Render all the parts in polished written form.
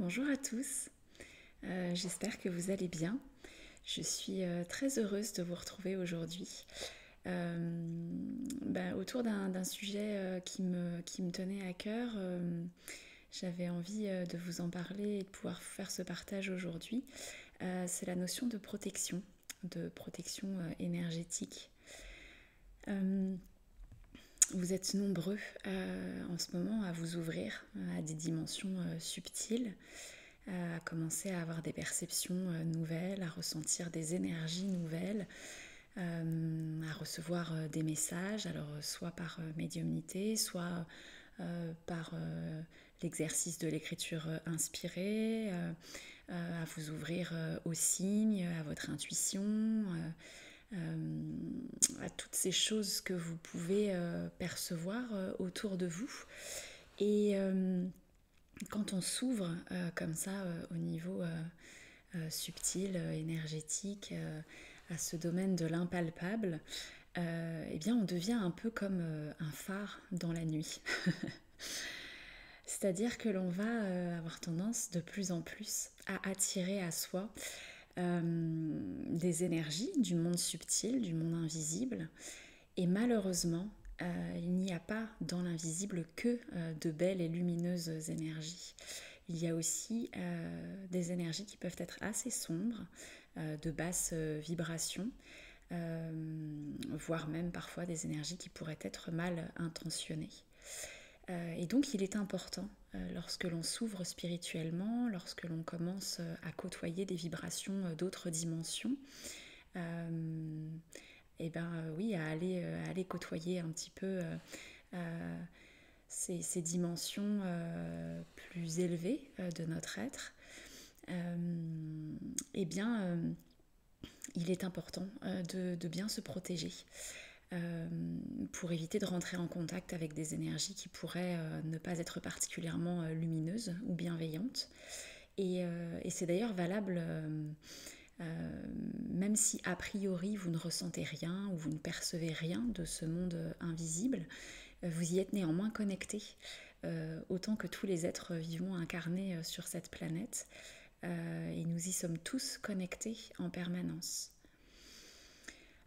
Bonjour à tous, j'espère que vous allez bien. Je suis très heureuse de vous retrouver aujourd'hui autour d'un sujet qui me tenait à cœur. J'avais envie de vous en parler et de pouvoir vous faire ce partage aujourd'hui. C'est la notion de protection énergétique. Euh, Vous êtes nombreux en ce moment à vous ouvrir à des dimensions subtiles, à commencer à avoir des perceptions nouvelles, à ressentir des énergies nouvelles, à recevoir des messages, alors soit par médiumnité, soit par l'exercice de l'écriture inspirée, à vous ouvrir aux signes, à votre intuition, à toutes ces choses que vous pouvez percevoir autour de vous. Et quand on s'ouvre comme ça au niveau subtil, énergétique, à ce domaine de l'impalpable, eh bien on devient un peu comme un phare dans la nuit. C'est-à-dire que l'on va avoir tendance de plus en plus à attirer à soi des énergies du monde subtil, du monde invisible. Et malheureusement, il n'y a pas dans l'invisible que de belles et lumineuses énergies. Il y a aussi des énergies qui peuvent être assez sombres, de basse vibration, voire même parfois des énergies qui pourraient être mal intentionnées. Et donc il est important, lorsque l'on s'ouvre spirituellement, lorsque l'on commence à côtoyer des vibrations d'autres dimensions, et oui, à aller côtoyer un petit peu ces dimensions plus élevées de notre être, eh bien, il est important de bien se protéger pour éviter de rentrer en contact avec des énergies qui pourraient ne pas être particulièrement lumineuses ou bienveillantes. Et c'est d'ailleurs valable même si a priori vous ne ressentez rien ou vous ne percevez rien de ce monde invisible, vous y êtes néanmoins connecté, autant que tous les êtres vivants incarnés sur cette planète, et nous y sommes tous connectés en permanence.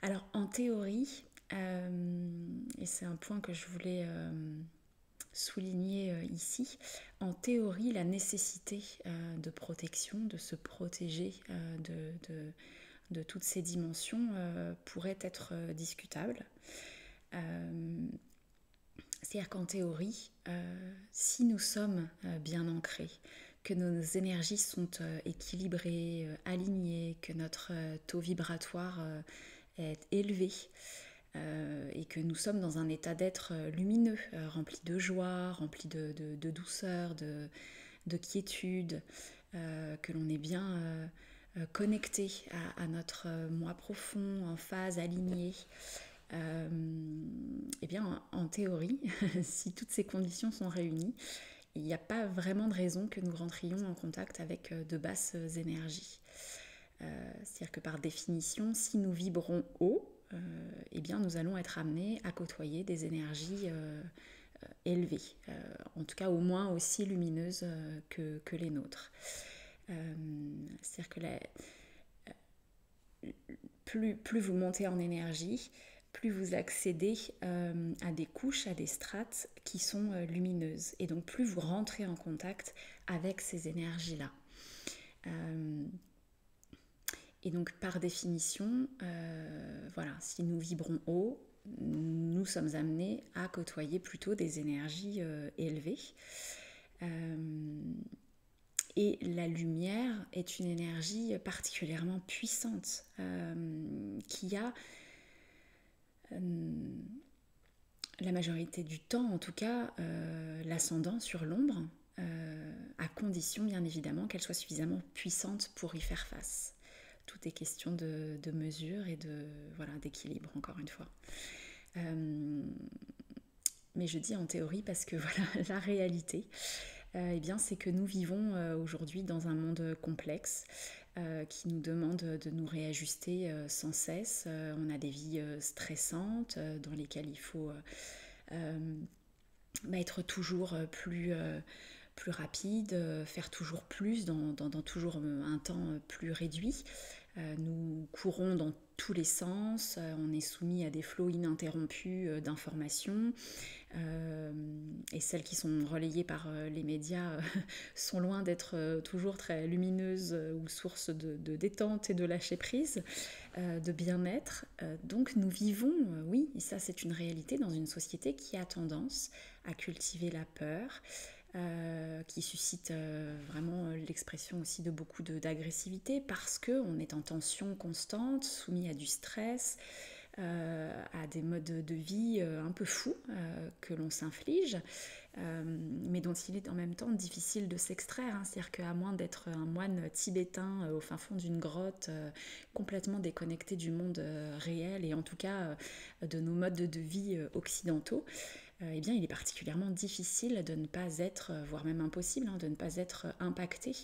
Alors en théorie, et c'est un point que je voulais souligner ici, en théorie, la nécessité de protection, de se protéger de toutes ces dimensions pourrait être discutable. C'est-à-dire qu'en théorie, si nous sommes bien ancrés, que nos énergies sont équilibrées, alignées, que notre taux vibratoire est élevé, et que nous sommes dans un état d'être lumineux, rempli de joie, rempli de douceur, de quiétude, que l'on est bien connecté à notre moi profond, en phase, aligné. Eh bien, en théorie, si toutes ces conditions sont réunies, il n'y a pas vraiment de raison que nous rentrions en contact avec de basses énergies. C'est-à-dire que par définition, si nous vibrons haut, eh bien nous allons être amenés à côtoyer des énergies élevées, en tout cas au moins aussi lumineuses que les nôtres. C'est-à-dire que plus vous montez en énergie, plus vous accédez à des couches, à des strates qui sont lumineuses. Et donc plus vous rentrez en contact avec ces énergies-là. Et donc par définition, voilà, si nous vibrons haut, nous sommes amenés à côtoyer plutôt des énergies élevées. Et la lumière est une énergie particulièrement puissante qui a la majorité du temps, en tout cas, l'ascendant sur l'ombre, à condition bien évidemment qu'elle soit suffisamment puissante pour y faire face. Tout est question de mesure et d'équilibre, encore une fois. Mais je dis en théorie parce que voilà, la réalité, eh bien, c'est que nous vivons aujourd'hui dans un monde complexe qui nous demande de nous réajuster sans cesse. On a des vies stressantes dans lesquelles il faut être toujours plus rapide, faire toujours plus dans toujours un temps plus réduit. Nous courons dans tous les sens, on est soumis à des flots ininterrompus d'informations, et celles qui sont relayées par les médias sont loin d'être toujours très lumineuses ou source de détente et de lâcher prise, de bien-être. Donc nous vivons, oui, et ça c'est une réalité, dans une société qui a tendance à cultiver la peur, qui suscite vraiment l'expression aussi de beaucoup d'agressivité, parce qu'on est en tension constante, soumis à du stress, à des modes de vie un peu fous que l'on s'inflige, mais dont il est en même temps difficile de s'extraire. C'est-à-dire qu'à moins d'être un moine tibétain au fin fond d'une grotte, complètement déconnecté du monde réel, et en tout cas de nos modes de vie occidentaux, eh bien, il est particulièrement difficile de ne pas être, voire même impossible, de ne pas être impacté,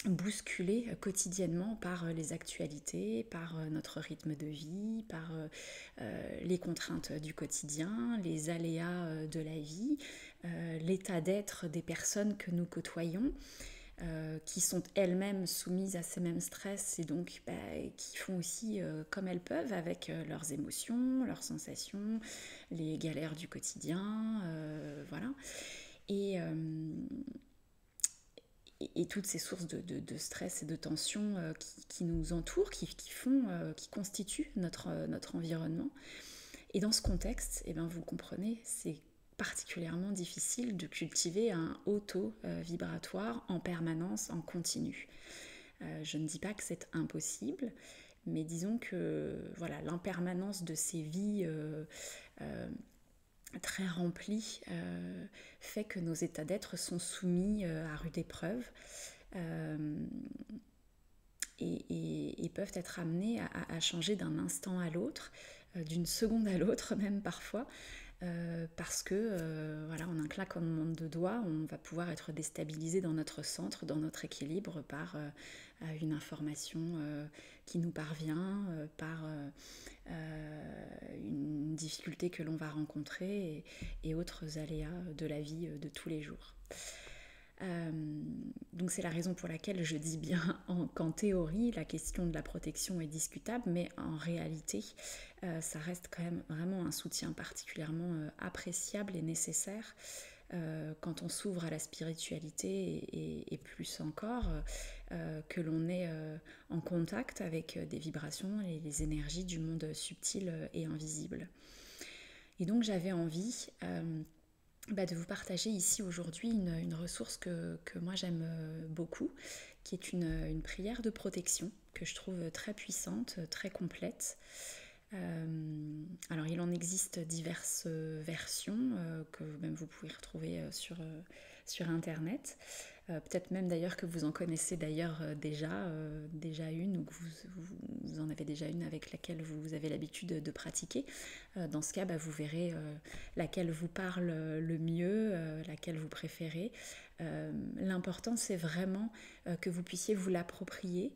bousculé quotidiennement par les actualités, par notre rythme de vie, par les contraintes du quotidien, les aléas de la vie, l'état d'être des personnes que nous côtoyons, qui sont elles-mêmes soumises à ces mêmes stress, et donc qui font aussi comme elles peuvent avec leurs émotions, leurs sensations, les galères du quotidien, voilà. Et, et toutes ces sources de stress et de tension qui nous entourent, qui constituent notre environnement. Et dans ce contexte, eh ben, vous comprenez, c'est particulièrement difficile de cultiver un haut taux vibratoire en permanence, en continu. Je ne dis pas que c'est impossible, mais disons que voilà, l'impermanence de ces vies très remplies fait que nos états d'être sont soumis à rude épreuve, et peuvent être amenés à changer d'un instant à l'autre, d'une seconde à l'autre même parfois, parce que voilà, en un claquement de doigts, on va pouvoir être déstabilisé dans notre centre, dans notre équilibre, par une information qui nous parvient, par une difficulté que l'on va rencontrer, et autres aléas de la vie de tous les jours. Donc c'est la raison pour laquelle je dis bien qu'en théorie la question de la protection est discutable, mais en réalité ça reste quand même vraiment un soutien particulièrement appréciable et nécessaire quand on s'ouvre à la spiritualité, et plus encore que l'on est en contact avec des vibrations et les énergies du monde subtil et invisible. Et donc j'avais envie de vous partager ici aujourd'hui une ressource que moi j'aime beaucoup, qui est une prière de protection que je trouve très puissante, très complète. Alors il en existe diverses versions que même vous pouvez retrouver sur internet. Peut-être même d'ailleurs que vous en connaissez d'ailleurs déjà une, ou que vous en avez déjà une avec laquelle vous avez l'habitude de pratiquer. Dans ce cas, vous verrez laquelle vous parle le mieux, laquelle vous préférez. L'important, c'est vraiment que vous puissiez vous l'approprier,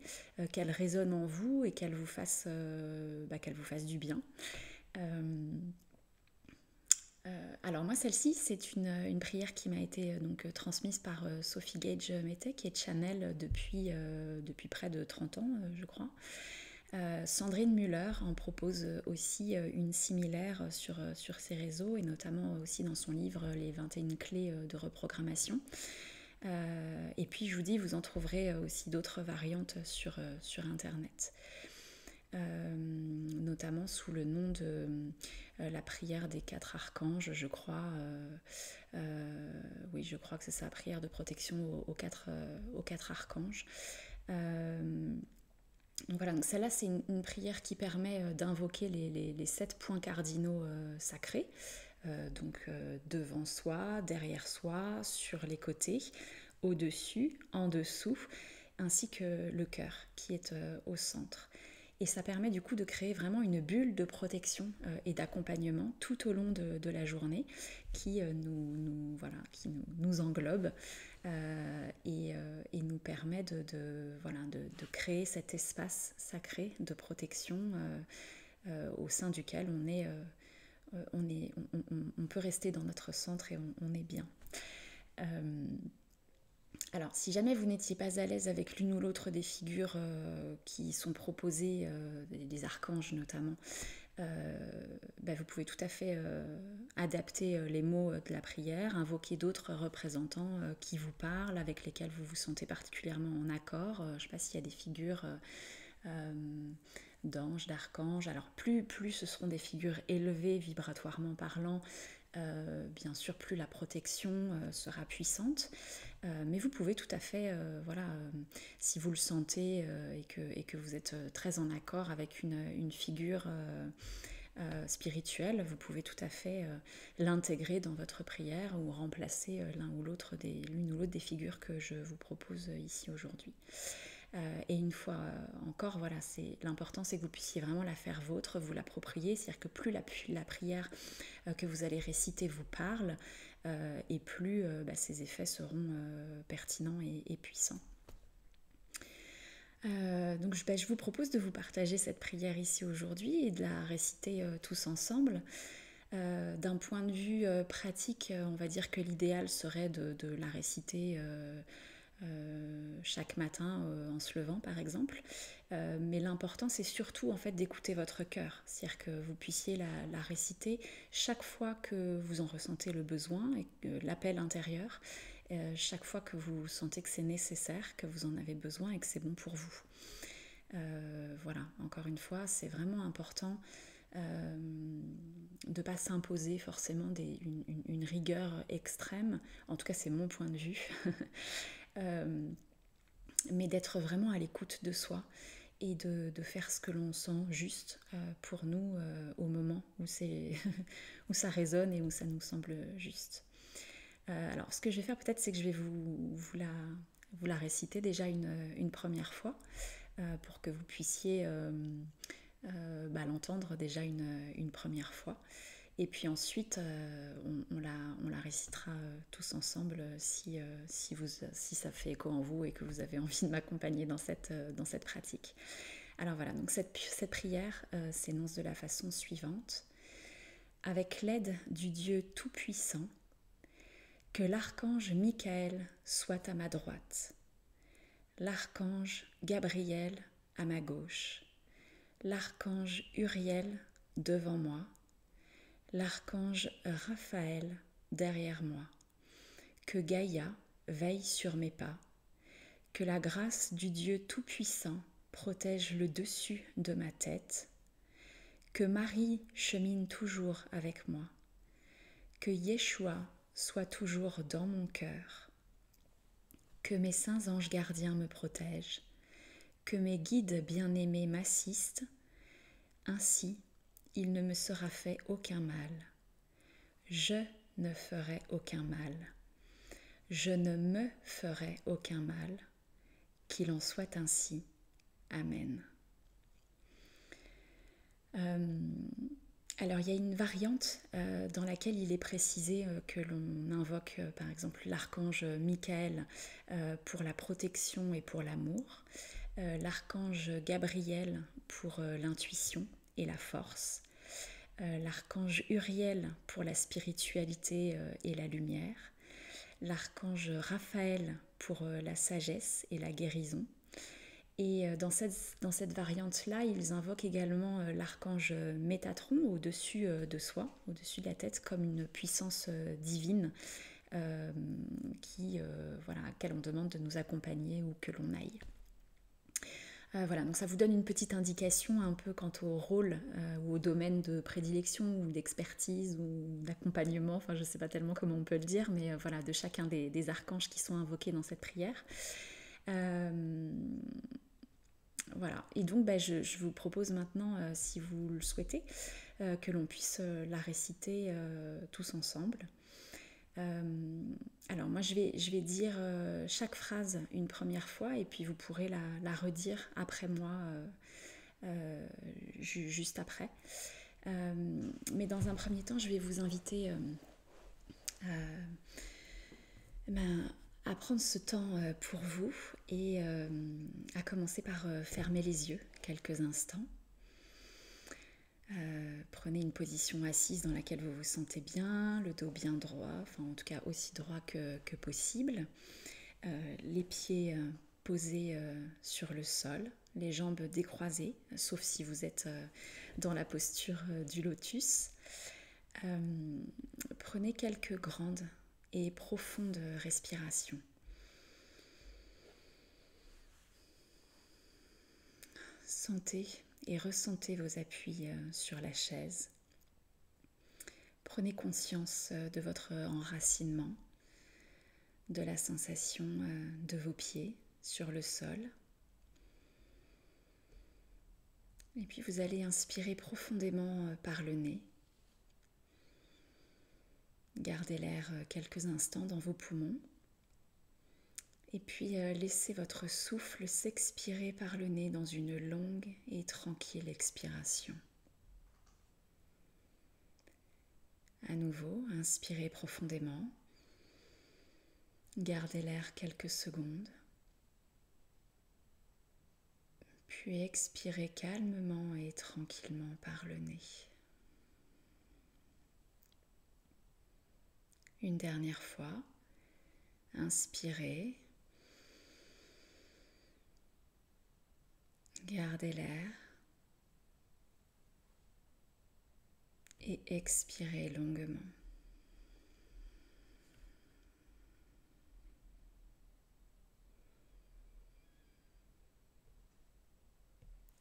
qu'elle résonne en vous et qu'elle vous fasse du bien. Alors moi, celle-ci, c'est une prière qui m'a été donc transmise par Sophie Gage Mete, qui est channel depuis près de 30 ans, je crois. Sandrine Muller en propose aussi une similaire sur ses réseaux, et notamment aussi dans son livre Les 21 clés de reprogrammation. Et puis je vous dis, vous en trouverez aussi d'autres variantes sur internet. Notamment sous le nom de la prière des 4 archanges, je crois. Oui, je crois que c'est ça, prière de protection aux quatre archanges. Donc voilà, donc celle-là, c'est une prière qui permet d'invoquer les 7 points cardinaux sacrés, donc devant soi, derrière soi, sur les côtés, au-dessus, en dessous, ainsi que le cœur qui est au centre. Et ça permet du coup de créer vraiment une bulle de protection et d'accompagnement tout au long de la journée, qui nous englobe et nous permet de créer cet espace sacré de protection au sein duquel on peut rester dans notre centre et on est bien. Alors, si jamais vous n'étiez pas à l'aise avec l'une ou l'autre des figures qui sont proposées, des archanges notamment, vous pouvez tout à fait adapter les mots de la prière, invoquer d'autres représentants qui vous parlent, avec lesquels vous vous sentez particulièrement en accord. Je ne sais pas s'il y a des figures d'anges, d'archanges. Alors plus ce seront des figures élevées vibratoirement parlant, bien sûr plus la protection sera puissante. Mais vous pouvez tout à fait, si vous le sentez et que vous êtes très en accord avec une figure spirituelle, vous pouvez tout à fait l'intégrer dans votre prière ou remplacer l'une ou l'autre des figures que je vous propose ici aujourd'hui. Et une fois encore, voilà, l'important c'est que vous puissiez vraiment la faire vôtre, vous l'approprier, c'est-à-dire que plus la prière que vous allez réciter vous parle, et plus ces effets seront pertinents et puissants. Donc je vous propose de vous partager cette prière ici aujourd'hui et de la réciter tous ensemble. D'un point de vue pratique, on va dire que l'idéal serait de la réciter chaque matin en se levant par exemple, mais l'important c'est surtout en fait d'écouter votre cœur, c'est-à-dire que vous puissiez la réciter chaque fois que vous en ressentez le besoin et l'appel intérieur, chaque fois que vous sentez que c'est nécessaire, que vous en avez besoin et que c'est bon pour vous. Voilà, encore une fois, c'est vraiment important de ne pas s'imposer forcément une rigueur extrême, en tout cas c'est mon point de vue, mais d'être vraiment à l'écoute de soi et de faire ce que l'on sent juste pour nous au moment où, où ça résonne et où ça nous semble juste. Alors ce que je vais faire peut-être c'est que je vais vous la réciter déjà une première fois pour que vous puissiez l'entendre déjà une première fois. Et puis ensuite, on la récitera tous ensemble si ça fait écho en vous et que vous avez envie de m'accompagner dans cette pratique. Alors voilà, donc cette prière s'énonce de la façon suivante. Avec l'aide du Dieu Tout-Puissant, que l'archange Michael soit à ma droite, l'archange Gabriel à ma gauche, l'archange Uriel devant moi, l'archange Raphaël derrière moi, que Gaïa veille sur mes pas, que la grâce du Dieu Tout-Puissant protège le dessus de ma tête, que Marie chemine toujours avec moi, que Yeshua soit toujours dans mon cœur, que mes saints anges gardiens me protègent, que mes guides bien-aimés m'assistent, ainsi il ne me sera fait aucun mal. Je ne ferai aucun mal. Je ne me ferai aucun mal. Qu'il en soit ainsi. Amen. Alors il y a une variante dans laquelle il est précisé que l'on invoque par exemple l'archange Michael pour la protection et pour l'amour, l'archange Gabriel pour l'intuition et la force, l'archange Uriel pour la spiritualité et la lumière, l'archange Raphaël pour la sagesse et la guérison. Et dans cette variante-là, ils invoquent également l'archange Métatron au-dessus de soi, au-dessus de la tête, comme une puissance divine à laquelle on demande de nous accompagner où que l'on aille. Voilà, donc ça vous donne une petite indication un peu quant au rôle ou au domaine de prédilection ou d'expertise ou d'accompagnement, enfin je ne sais pas tellement comment on peut le dire, mais voilà, de chacun des archanges qui sont invoqués dans cette prière. Voilà, et donc je vous propose maintenant, si vous le souhaitez, que l'on puisse la réciter tous ensemble. Alors moi je vais dire chaque phrase une première fois et puis vous pourrez la redire après moi juste après. Mais dans un premier temps je vais vous inviter à prendre ce temps pour vous et à commencer par fermer les yeux quelques instants. Prenez une position assise dans laquelle vous vous sentez bien, le dos bien droit, enfin en tout cas aussi droit que possible. les pieds posés sur le sol, les jambes décroisées, sauf si vous êtes dans la posture du lotus. Prenez quelques grandes et profondes respirations. Sentez et ressentez vos appuis sur la chaise. Prenez conscience de votre enracinement, de la sensation de vos pieds sur le sol. Et puis vous allez inspirer profondément par le nez. Gardez l'air quelques instants dans vos poumons. Et puis laissez votre souffle s'expirer par le nez dans une longue et tranquille expiration. À nouveau, inspirez profondément. Gardez l'air quelques secondes. Puis expirez calmement et tranquillement par le nez. Une dernière fois, inspirez. Gardez l'air. Et expirez longuement.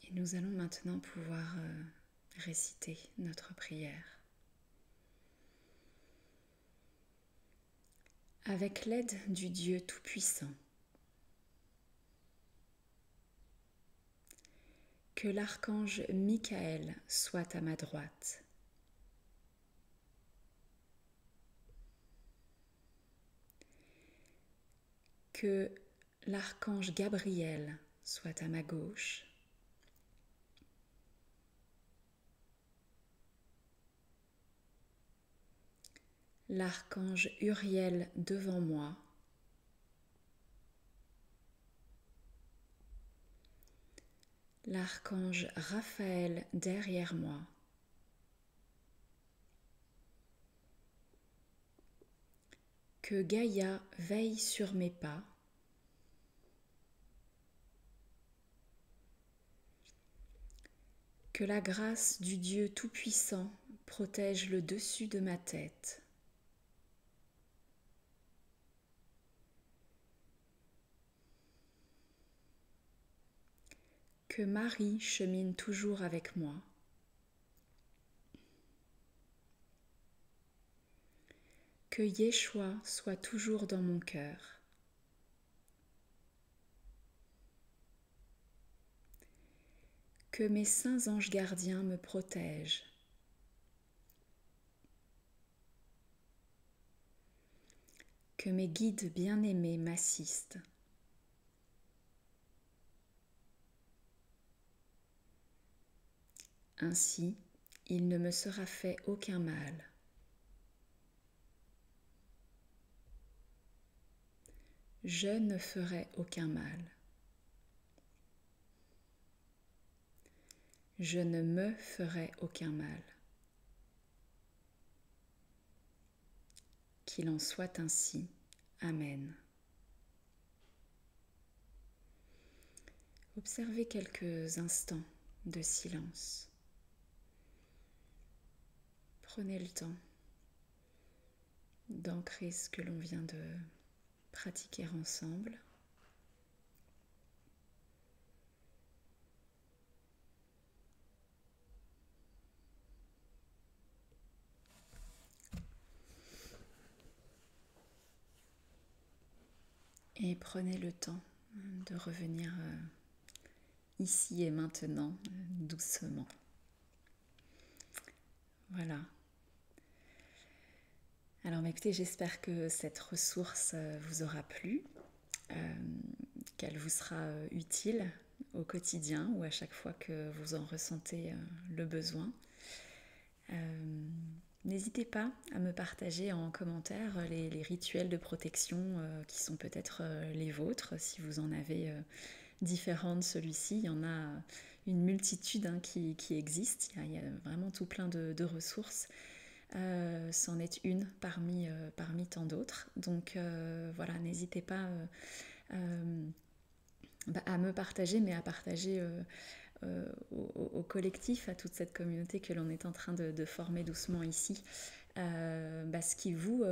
Et nous allons maintenant pouvoir réciter notre prière. Avec l'aide du Dieu Tout-Puissant, que l'archange Michael soit à ma droite, que l'archange Gabriel soit à ma gauche, l'archange Uriel devant moi, l'archange Raphaël derrière moi, que Gaïa veille sur mes pas, que la grâce du Dieu Tout-Puissant protège le dessus de ma tête, que Marie chemine toujours avec moi, que Yeshua soit toujours dans mon cœur, que mes saints anges gardiens me protègent, que mes guides bien-aimés m'assistent, ainsi il ne me sera fait aucun mal. Je ne ferai aucun mal. Je ne me ferai aucun mal. Qu'il en soit ainsi. Amen. Observez quelques instants de silence. Prenez le temps d'ancrer ce que l'on vient de pratiquer ensemble. Et prenez le temps de revenir ici et maintenant, doucement. Voilà. Alors écoutez, j'espère que cette ressource vous aura plu, qu'elle vous sera utile au quotidien ou à chaque fois que vous en ressentez le besoin. N'hésitez pas à me partager en commentaire les rituels de protection qui sont peut-être les vôtres, si vous en avez différents de celui-ci. Il y en a une multitude qui existent, il y a vraiment tout plein de ressources. c'en est une parmi tant d'autres. Donc voilà, n'hésitez pas à me partager, mais à partager au collectif, à toute cette communauté que l'on est en train de former doucement ici, ce qui vous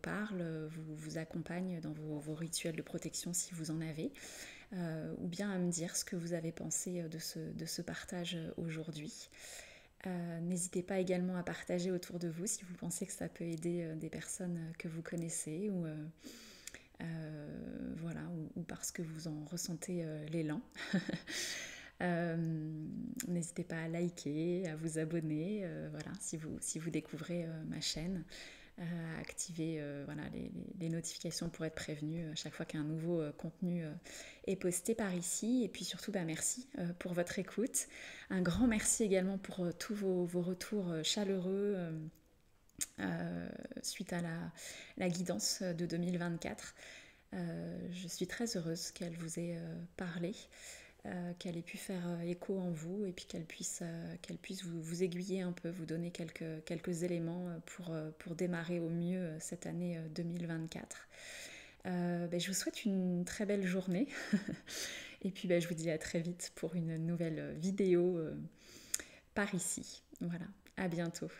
parle, vous accompagne dans vos rituels de protection si vous en avez, ou bien à me dire ce que vous avez pensé de ce partage aujourd'hui. N'hésitez pas également à partager autour de vous si vous pensez que ça peut aider des personnes que vous connaissez ou, voilà, ou parce que vous en ressentez l'élan. Euh, N'hésitez pas à liker, à vous abonner, voilà, si vous découvrez ma chaîne, à activer voilà, les notifications pour être prévenu à chaque fois qu'un nouveau contenu est posté par ici. Et puis surtout, merci pour votre écoute. Un grand merci également pour tous vos retours chaleureux suite à la guidance de 2024. Je suis très heureuse qu'elle vous ait parlé, qu'elle ait pu faire écho en vous et puis qu'elle puisse vous aiguiller un peu, vous donner quelques éléments pour démarrer au mieux cette année 2024. Je vous souhaite une très belle journée et puis je vous dis à très vite pour une nouvelle vidéo par ici. Voilà, à bientôt.